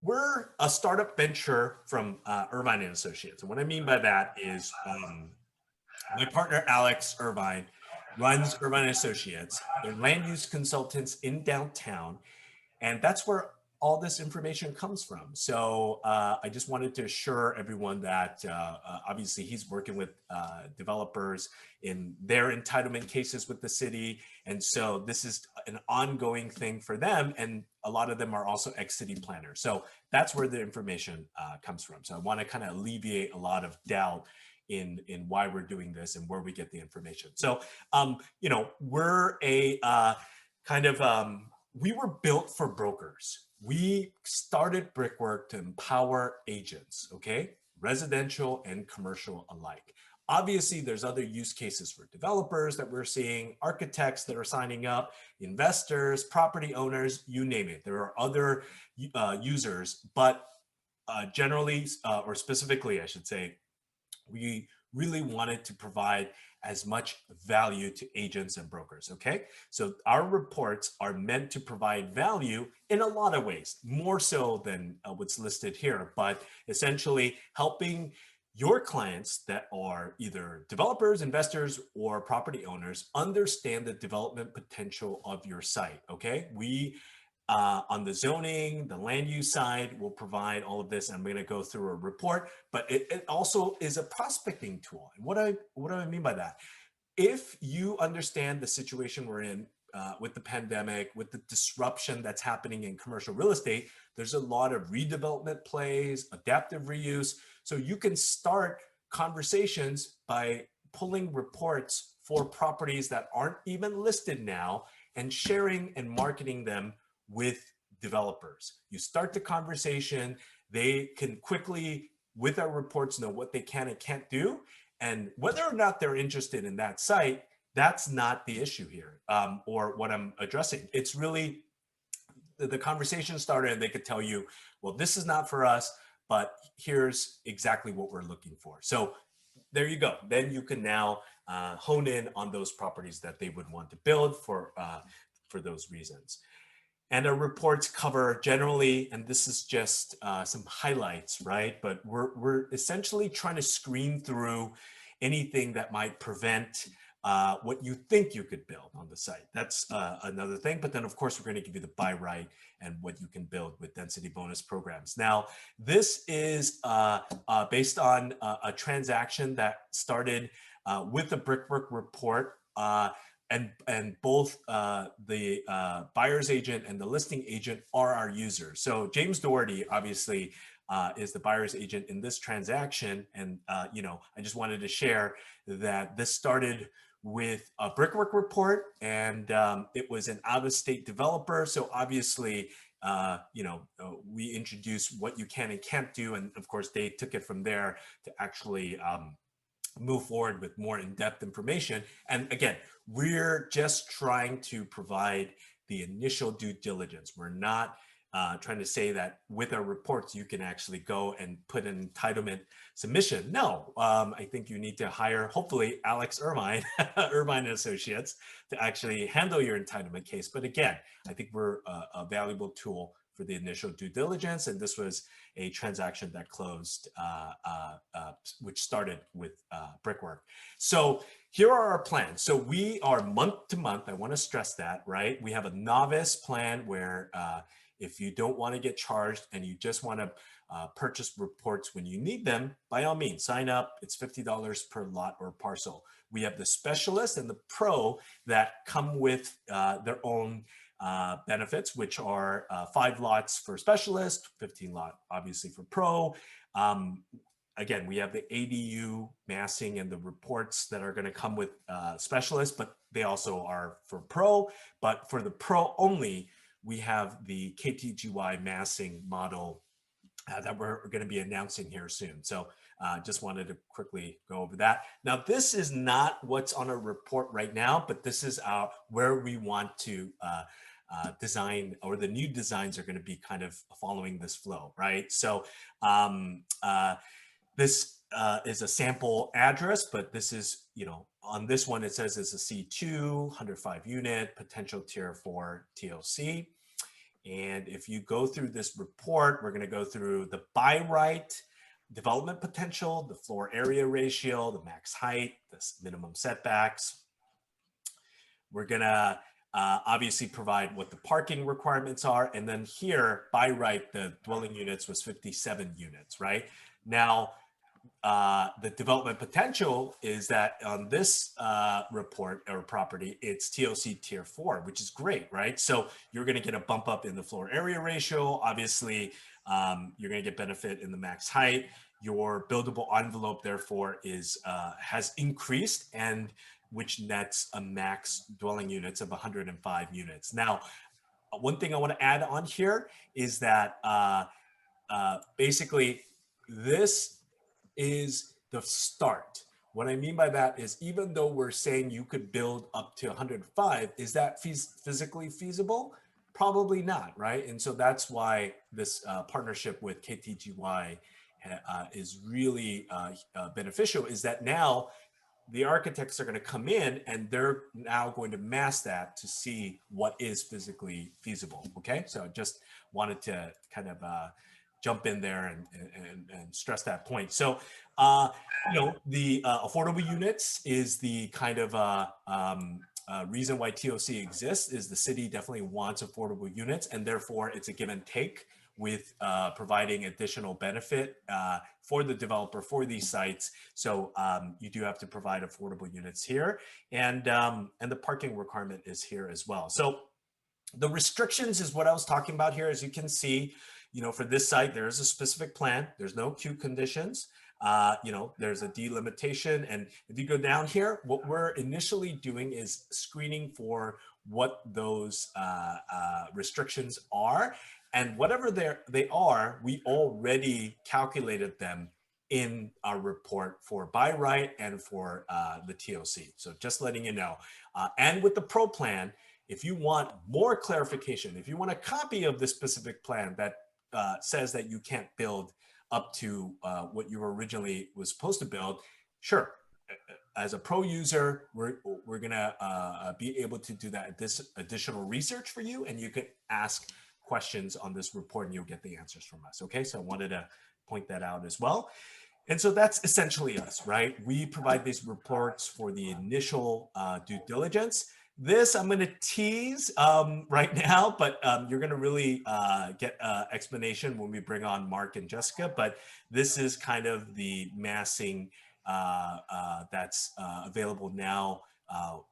We're a startup venture from Irvine and Associates. And what I mean by that is my partner, Alex Irvine, runs Irvine and Associates. They're land use consultants in downtown. And that's where all this information comes from. So I just wanted to assure everyone that obviously he's working with developers in their entitlement cases with the city. And so this is an ongoing thing for them. And a lot of them are also ex-city planners. So that's where the information comes from. So I want to kind of alleviate a lot of doubt in why we're doing this and where we get the information. So, we're a kind of, we were built for brokers. We started Brick+Work to empower agents, okay? Residential and commercial alike. Obviously, there's other use cases for developers that we're seeing, architects that are signing up, investors, property owners, you name it. There are other users, but generally, or specifically, I should say, we really wanted to provide as much value to agents and brokers, okay? So our reports are meant to provide value in a lot of ways, more so than what's listed here, but essentially helping your clients that are either developers, investors, or property owners understand the development potential of your site, okay? We on the zoning, the land use side, will provide all of this. I'm going to go through a report, but it also is a prospecting tool. And what do I mean by that? If you understand the situation we're in with the pandemic, with the disruption that's happening in commercial real estate, there's a lot of redevelopment plays, adaptive reuse. So you can start conversations by pulling reports for properties that aren't even listed now and sharing and marketing them with developers. You start the conversation, they can quickly, with our reports, know what they can and can't do. And whether or not they're interested in that site, that's not the issue here, or what I'm addressing. It's really the conversation started and they could tell you, well, this is not for us, but here's exactly what we're looking for. So there you go. Then you can now hone in on those properties that they would want to build for those reasons. And our reports cover generally, and this is just some highlights, right? But we're essentially trying to screen through anything that might prevent what you think you could build on the site. That's another thing. But then, of course, we're going to give you the buy right and what you can build with density bonus programs. Now, this is based on a transaction that started with the Brick+Work report. And both the buyer's agent and the listing agent are our users. So James Doherty, obviously, is the buyer's agent in this transaction. And, I just wanted to share that this started with a Brick+Work report, and it was an out-of-state developer. So obviously, we introduced what you can and can't do. And of course, they took it from there to actually move forward with more in-depth information. And again, we're just trying to provide the initial due diligence. We're not trying to say that with our reports, you can actually go and put an entitlement submission. No, I think you need to hire, hopefully, Alex Irvine, Irvine and Associates, to actually handle your entitlement case. But again, I think we're a valuable tool for the initial due diligence. And this was a transaction that closed, which started with Brick+Work. So here are our plans. So we are month to month. I want to stress that, right? We have a novice plan where if you don't want to get charged and you just want to purchase reports when you need them, by all means, sign up. It's $50 per lot or parcel. We have the specialist and the pro that come with their own benefits, which are 5 lots for specialist, 15 lot, obviously, for pro. Again, we have the ADU massing and the reports that are going to come with specialists, but they also are for pro. But for the pro only, we have the KTGY massing model that we're going to be announcing here soon. So just wanted to quickly go over that. Now, this is not what's on a report right now, but this is where we want to design, or the new designs are going to be kind of following this flow, right? So this is a sample address, but this is, on this one, it says it's a C2, 105 unit, potential tier 4 TLC. And if you go through this report, we're going to go through the by right, development potential, the floor area ratio, the max height, the minimum setbacks. We're going to obviously provide what the parking requirements are. And then here, by right, the dwelling units was 57 units, right? Now, the development potential is that on this report or property, it's TOC tier 4, which is great, right? So you're going to get a bump up in the floor area ratio. Obviously, you're going to get benefit in the max height. Your buildable envelope, therefore, has increased, and which nets a max dwelling units of 105 units. Now, one thing I want to add on here is that basically this is the start. What I mean by that is, even though we're saying you could build up to 105, is that physically feasible? Probably not, right? And so that's why this partnership with KTGY is really beneficial, is that now the architects are going to come in and they're now going to mass that to see what is physically feasible. Okay, so I just wanted to kind of jump in there and stress that point. So, the affordable units is the kind of reason why TOC exists. Is the city definitely wants affordable units, and therefore it's a give and take with providing additional benefit for the developer for these sites. So you do have to provide affordable units here, and the parking requirement is here as well. So the restrictions is what I was talking about here. As you can see, for this site, there is a specific plan. There's no queue conditions. There's a delimitation. And if you go down here, what we're initially doing is screening for what those restrictions are. And whatever they are, we already calculated them in our report for by right and for the TOC. So just letting you know. And with the pro plan, if you want more clarification, if you want a copy of the specific plan that says that you can't build up to what you originally was supposed to build, sure. As a pro user, we're gonna be able to do that, this additional research for you, and you can ask questions on this report and you'll get the answers from us. Okay, so I wanted to point that out as well. And so that's essentially us, right? We provide these reports for the initial due diligence. This I'm going to tease right now, but you're going to really get explanation when we bring on Mark and Jessica. But this is kind of the massing that's available now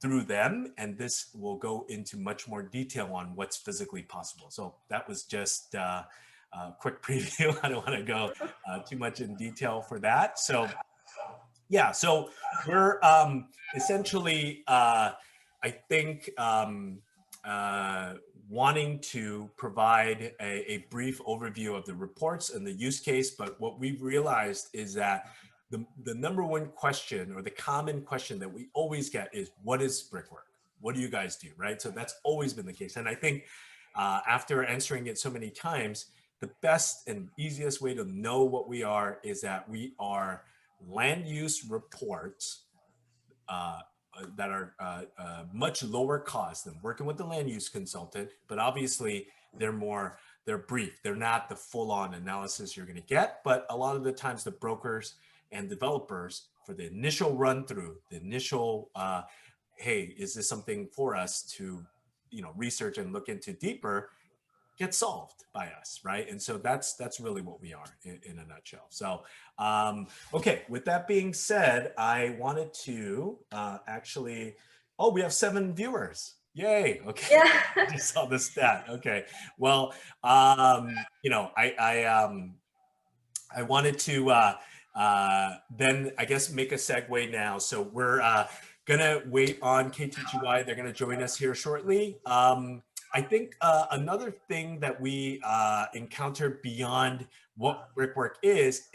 through them, and this will go into much more detail on what's physically possible. So that was just a quick preview. I don't want to go too much in detail for that. So yeah, so we're essentially I think wanting to provide a brief overview of the reports and the use case, but what we've realized is that the number one question, or the common question that we always get, is what is Brick+Work? What do you guys do, right? So that's always been the case. And I think after answering it so many times, the best and easiest way to know what we are is that we are land use reports that are much lower cost than working with the land use consultant, but obviously they're brief. They're not the full-on analysis you're going to get, but a lot of the times the brokers and developers, for the initial run through, the initial, hey, is this something for us to, research and look into deeper, get solved by us, right? And so that's really what we are in a nutshell. So, okay, with that being said, I wanted to we have 7 viewers. Yay. Okay. Yeah. I just saw the stat. Okay. Well, I wanted to then I guess make a segue now. So we're gonna wait on KTGY. They're gonna join us here shortly. I think another thing that we encounter beyond what Brick+Work is,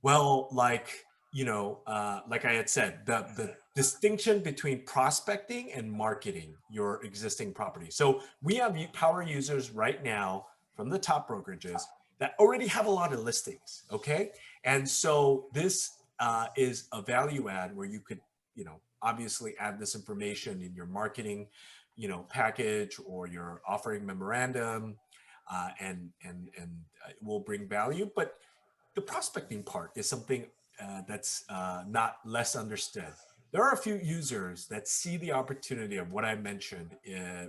well, like I had said, the distinction between prospecting and marketing your existing property. So we have power users right now from the top brokerages that already have a lot of listings, okay? And so this is a value add where you could, obviously add this information in your marketing, package or your offering memorandum, and it will bring value. But the prospecting part is something that's not less understood. There are a few users that see the opportunity of what I mentioned,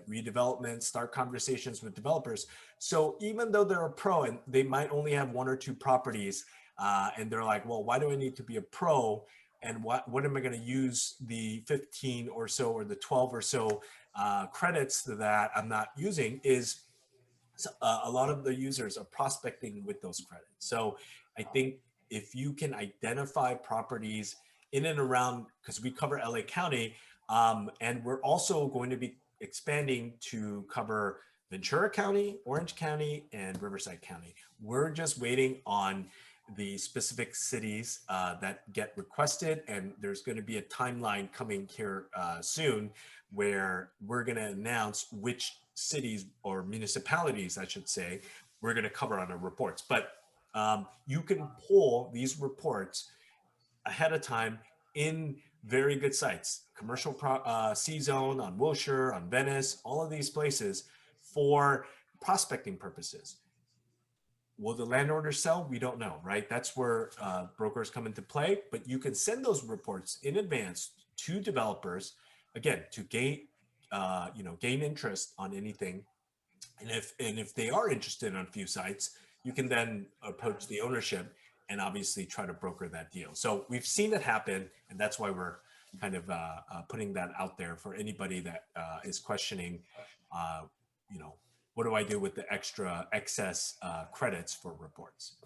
redevelopment, start conversations with developers. So even though they're a pro and they might only have one or two properties, and they're like, well, why do I need to be a pro? And what am I going to use the 15 or so or the 12 or so credits that I'm not using is a lot of the users are prospecting with those credits. So I think if you can identify properties in and around, because we cover LA County, and we're also going to be expanding to cover Ventura County, Orange County, and Riverside County. We're just waiting on the specific cities that get requested, and there's going to be a timeline coming here soon where we're going to announce which cities or municipalities, I should say, we're going to cover on our reports. But you can pull these reports ahead of time in very good sites, commercial C-Zone, on Wilshire, on Venice, all of these places for prospecting purposes. Will the landowner sell? We don't know, right? That's where brokers come into play. But you can send those reports in advance to developers, again, to gain, gain interest on anything. And if they are interested on a few sites, you can then approach the ownership and obviously try to broker that deal. So we've seen it happen, and that's why we're kind of putting that out there for anybody that is questioning, uh, what do I do with the excess credits for reports?